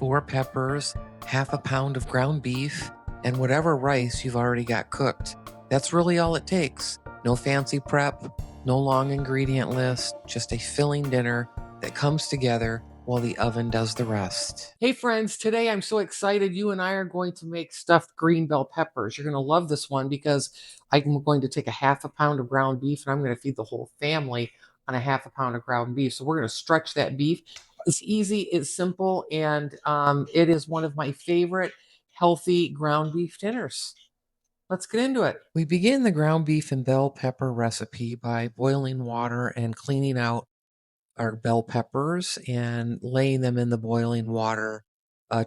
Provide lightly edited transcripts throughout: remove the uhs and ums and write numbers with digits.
4 peppers, half a pound of ground beef, and whatever rice you've already got cooked. That's really all it takes. No fancy prep, no long ingredient list, just a filling dinner that comes together while the oven does the rest. Hey friends, today I'm so excited. You and I are going to make stuffed green bell peppers. You're going to love this one because I'm going to take a half a pound of ground beef and I'm going to feed the whole family on a half a pound of ground beef. So we're going to stretch that beef. It's easy, it's simple, and it is one of my favorite healthy ground beef dinners. Let's get into it. We begin the ground beef and bell pepper recipe by boiling water and cleaning out our bell peppers and laying them in the boiling water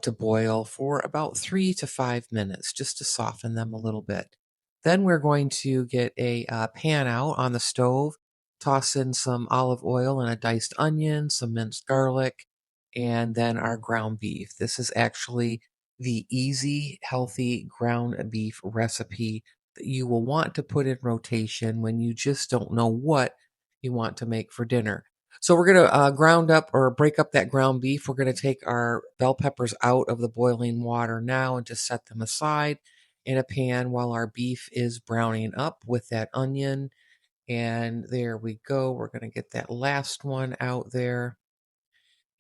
to boil for about 3 to 5 minutes just to soften them a little bit. Then we're going to get a pan out on the stove, toss in some olive oil and a diced onion, some minced garlic, and then our ground beef. This is actually the easy, healthy ground beef recipe that you will want to put in rotation when you just don't know what you want to make for dinner. So we're going to ground up or break up that ground beef. We're going to take our bell peppers out of the boiling water now and just set them aside in a pan while our beef is browning up with that onion. And there we go. We're going to get that last one out there.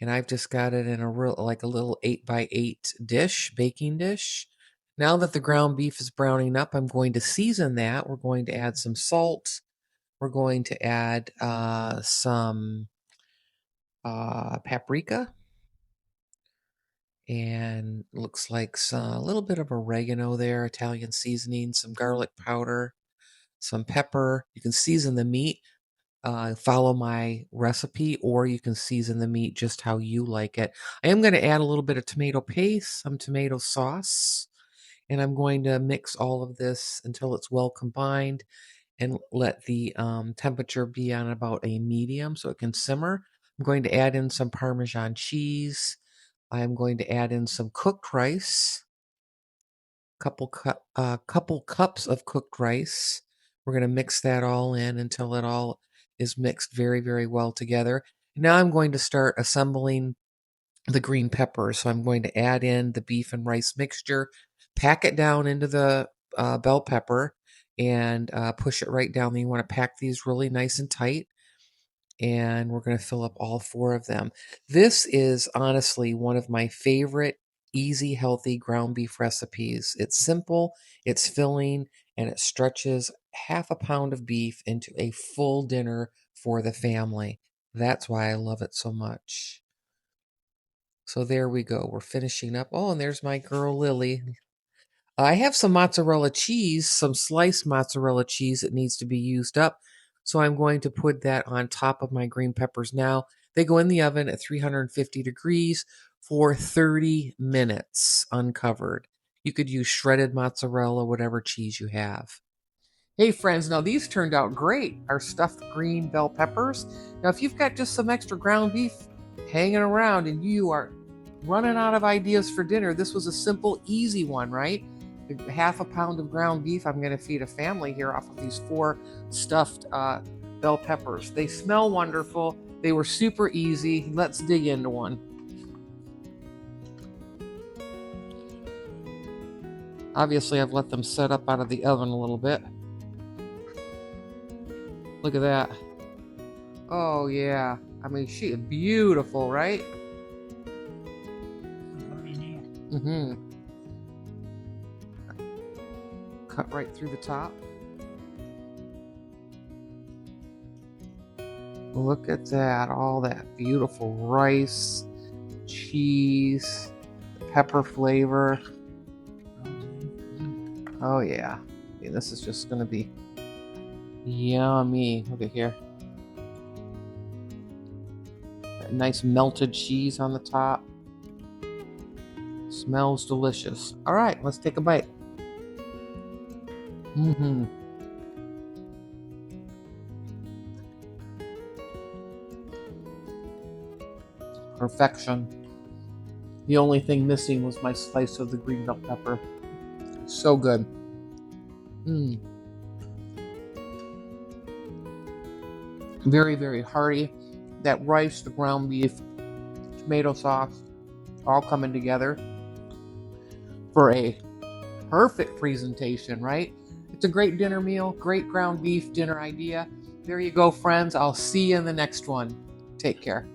And I've just got it in a like a little 8x8 dish, baking dish. Now that the ground beef is browning up, I'm going to season that. We're going to add some salt. We're going to add some paprika, and looks like a little bit of oregano there, Italian seasoning, some garlic powder, some pepper. You can season the meat, follow my recipe, or you can season the meat just how you like it. I am going to add a little bit of tomato paste, some tomato sauce, and I'm going to mix all of this until it's well combined and let the temperature be on about a medium so it can simmer. I'm going to add in some Parmesan cheese. I'm going to add in some cooked rice, couple cups of cooked rice. We're going to mix that all in until it all is mixed very, very well together. Now I'm going to start assembling the green peppers. So I'm going to add in the beef and rice mixture, pack it down into the bell pepper, and push it right down. You want to pack these really nice and tight. And we're going to fill up all 4 of them. This is honestly one of my favorite easy, healthy ground beef recipes. It's simple, it's filling, and it stretches half a pound of beef into a full dinner for the family. That's why I love it so much. So there we go. We're finishing up. Oh, and there's my girl Lily. I have some mozzarella cheese, some sliced mozzarella cheese that needs to be used up. So I'm going to put that on top of my green peppers now. They go in the oven at 350 degrees for 30 minutes uncovered. You could use shredded mozzarella, whatever cheese you have. Hey friends, now these turned out great, our stuffed green bell peppers. Now if you've got just some extra ground beef hanging around and you are running out of ideas for dinner, this was a simple, easy one, right? Half a pound of ground beef, I'm going to feed a family here off of these 4 stuffed bell peppers. They smell wonderful. They were super easy. Let's dig into one. Obviously, I've let them set up out of the oven a little bit. Look at that. Oh, yeah. I mean, she is beautiful, right? Mm-hmm. Cut right through the top. Look at that. All that beautiful rice, cheese, pepper flavor. Oh, yeah. I mean, this is just going to be yummy. Look at here. That nice melted cheese on the top. Smells delicious. All right, let's take a bite. Mm-hmm. Perfection. The only thing missing was my slice of the green bell pepper. So good. Very, very hearty. That rice, the ground beef, tomato sauce, all coming together for a perfect presentation, right? It's a great dinner meal, great ground beef dinner idea. There you go, friends. I'll see you in the next one. Take care.